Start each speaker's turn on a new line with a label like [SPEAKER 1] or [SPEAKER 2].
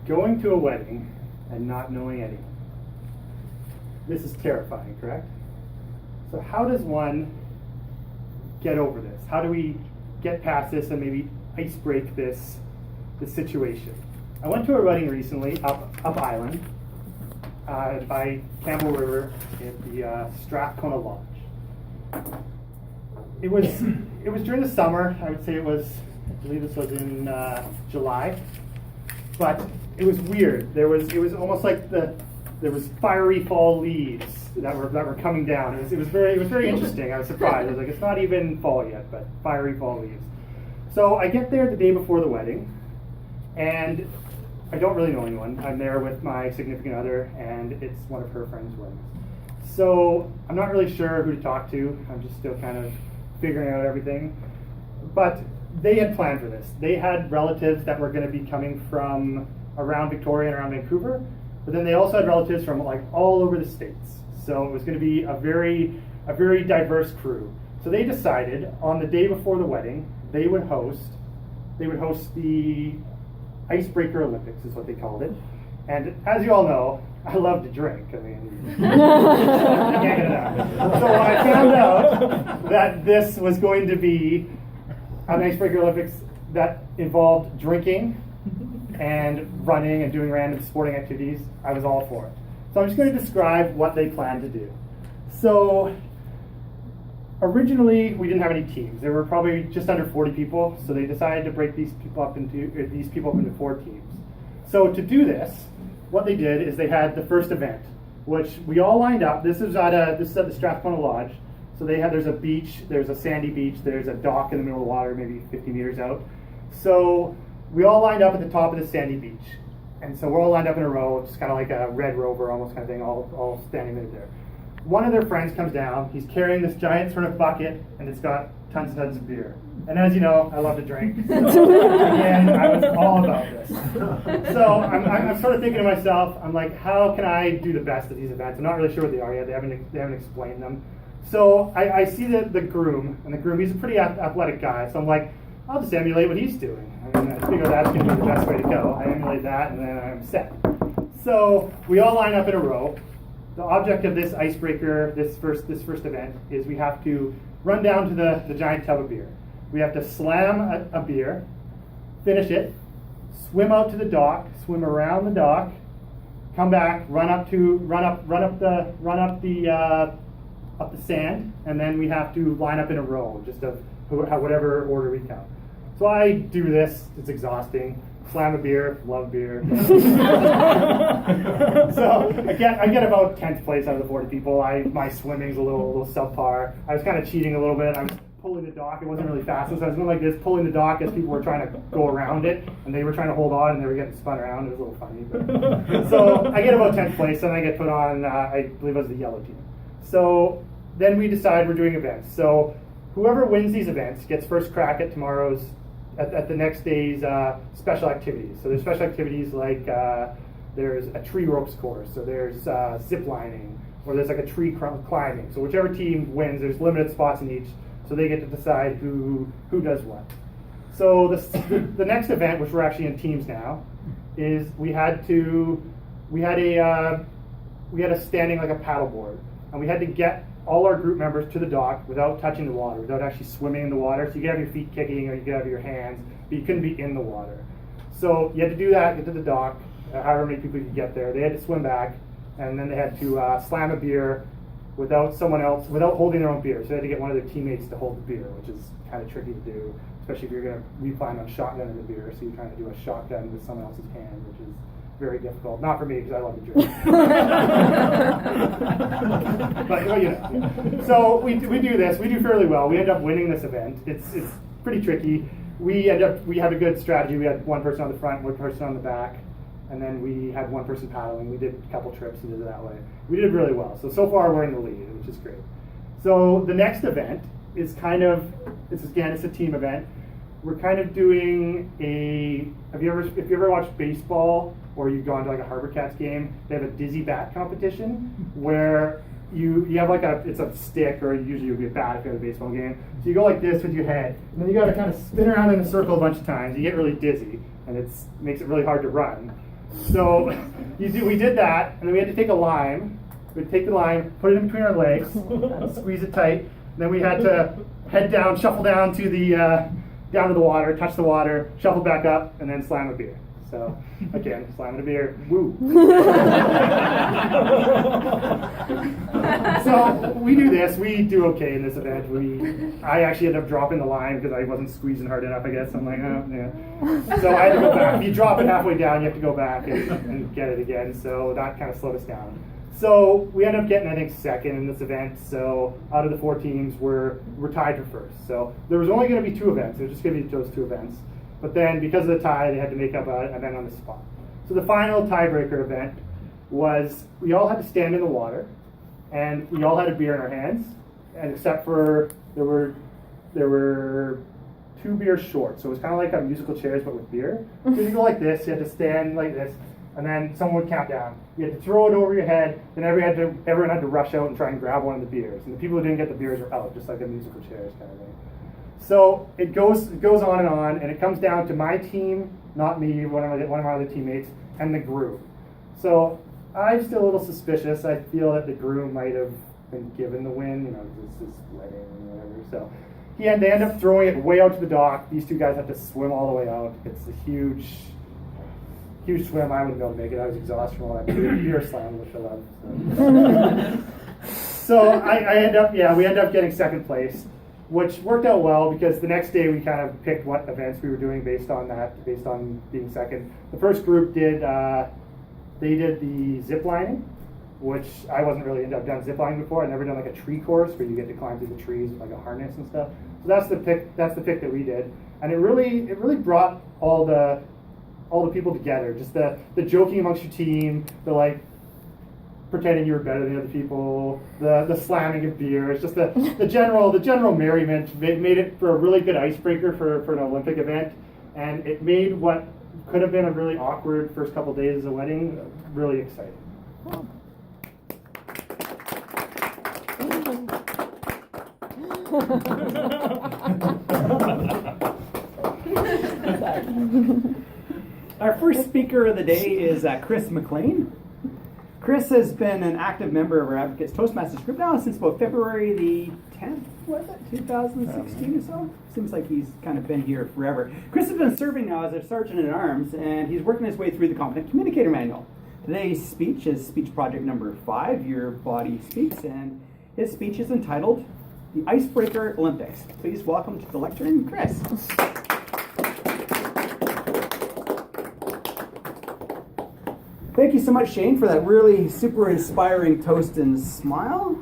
[SPEAKER 1] Going to a wedding and not knowing anyone. This is terrifying, correct? So how does one get over this? How do we get past this and maybe ice break this situation? I went to a wedding recently up Island by Campbell River at the Strathcona Lodge. It was during the summer. I would say I believe this was in July, but it was weird. It was almost like there was fiery fall leaves that were coming down. It was very interesting. I was surprised. I was like, it's not even fall yet, but fiery fall leaves. So I get there the day before the wedding, and I don't really know anyone. I'm there with my significant other, and it's one of her friends' weddings. So I'm not really sure who to talk to. I'm just still kind of figuring out everything. But they had planned for this. They had relatives that were going to be coming from around Victoria and around Vancouver, but then they also had relatives from like all over the States. So it was going to be a very diverse crew. So they decided on the day before the wedding, they would host the Icebreaker Olympics, is what they called it. And as you all know, I love to drink. I mean, I can't get it out. So when I found out that this was going to be an Icebreaker Olympics that involved drinking and running and doing random sporting activities, I was all for it. So I'm just going to describe what they planned to do. So originally, we didn't have any teams. There were probably just under 40 people, so they decided to break these people up into 4 teams. So to do this, what they did is they had the first event, which we all lined up. This is at the Strathcona Lodge. So there's a beach, there's a sandy beach, there's a dock in the middle of the water, maybe 50 meters out. So we all lined up at the top of the sandy beach. And so we're all lined up in a row, just kind of like a Red Rover almost kind of thing, all standing there. One of their friends comes down, he's carrying this giant sort of bucket, and it's got tons and tons of beer. And as you know, I love to drink. So, again, I was all about this. So I'm sort of thinking to myself, I'm like, how can I do the best at these events? I'm not really sure what they are yet. They haven't explained them. So I see the groom, and the groom, he's a pretty athletic guy. So I'm like, I'll just emulate what he's doing. I mean, I figure that's going to be the best way to go. I emulate that, and then I'm set. So we all line up in a row. The object of this icebreaker, this first event, is we have to run down to the giant tub of beer. We have to slam a beer, finish it, swim out to the dock, swim around the dock, come back, run up the sand, and then we have to line up in a row, just of whatever order we count. So I do this. It's exhausting. Slam a beer, love beer. So I get about 10th place out of the 40 people. My swimming's a little subpar. I was kind of cheating a little bit. I was pulling the dock. It wasn't really fast, so I was going like this, pulling the dock as people were trying to go around it, and they were trying to hold on, and they were getting spun around. It was a little funny. But. So I get about 10th place, and I get put on, I believe it was the yellow team. So then we decide we're doing events. So whoever wins these events gets first crack at tomorrow's at the next day's special activities. So there's special activities like there's a tree ropes course, so there's zip lining, or there's like a tree climbing. So whichever team wins, there's limited spots in each, so they get to decide who does what. So the next event, which we're actually in teams now, is we had a standing like a paddleboard, and we had to get all our group members to the dock without touching the water, without actually swimming in the water. So you could have your feet kicking or you could have your hands, but you couldn't be in the water. So you had to do that, get to the dock, however many people could get there. They had to swim back, and then they had to slam a beer without holding their own beer. So they had to get one of their teammates to hold the beer, which is kind of tricky to do, especially if you're going to be planning on shotgunning the beer. So you're trying to do a shotgun with someone else's hand, which is very difficult. Not for me, because I love to drink. But well, you know. So we do this. We do fairly well. We end up winning this event. It's pretty tricky. We have a good strategy. We had one person on the front, one person on the back, and then we had one person paddling. We did a couple trips and did it that way. We did really well. So far we're in the lead, which is great. So the next event is it's a team event. We're kind of doing if you ever watched baseball or you've gone to like a Harbor Cats game, they have a dizzy bat competition where you have like it's a stick, or usually it would be a bat if you had a baseball game. So you go like this with your head, and then you got to kind of spin around in a circle a bunch of times. You get really dizzy, and makes it really hard to run. So we did that, and then we had to take a lime. We'd take the lime, put it in between our legs, squeeze it tight. And then we had to head down, shuffle down to the water, touch the water, shuffle back up, and then slam a beer. So again, slamming a beer, woo. So we do this. We do okay in this event. I actually ended up dropping the line because I wasn't squeezing hard enough, I guess. I'm like, oh, yeah. So I had to go back. If you drop it halfway down, you have to go back and get it again. So that kind of slowed us down. So we ended up getting, I think, second in this event. So out of the 4 teams, we're tied for first. So there was only going to be 2 events. It was just going to be those 2 events. But then because of the tie, they had to make up an event on the spot. So the final tiebreaker event was we all had to stand in the water, and we all had a beer in our hands, and except for there were 2 beers short. So it was kind of like musical chairs, but with beer. So you go like this, you had to stand like this, and then someone would count down. You had to throw it over your head, then everyone had to rush out and try and grab one of the beers. And the people who didn't get the beers were out, just like a musical chairs kind of thing. So it goes on, and it comes down to my team, not me, one of my other teammates, and the groom. So I'm still a little suspicious. I feel that the groom might have been given the win, this is wedding or whatever. So they end up throwing it way out to the dock. These 2 guys have to swim all the way out. It's a huge swim. I wouldn't be able to make it. I was exhausted from all that beer slam, which I love. So we end up getting second place, which worked out well because the next day we kind of picked what events we were doing based on being second. The first group did the zip lining, which I wasn't really into. I've done zip lining before. I've never done like a tree course where you get to climb through the trees with like a harness and stuff. So that's the pick that we did, and it really brought all the people together. Just the joking amongst your team, the like pretending you were better than the other people, the slamming of beer. It's just the general merriment made it for a really good icebreaker for an Olympic event, and it made what could have been a really awkward first couple days of the wedding really exciting.
[SPEAKER 2] Our first speaker of the day is Chris McLean. Chris has been an active member of our Advocates Toastmasters group now since about February the 10th, was it? 2016 or so? Seems like he's kind of been here forever. Chris has been serving now as a Sergeant-at-Arms, and he's working his way through the Competent Communicator manual. Today's speech is speech project number 5, Your Body Speaks, and his speech is entitled The Icebreaker Olympics. Please welcome to the lectern, Chris. Thank you so much, Shane, for that really super inspiring toast and smile.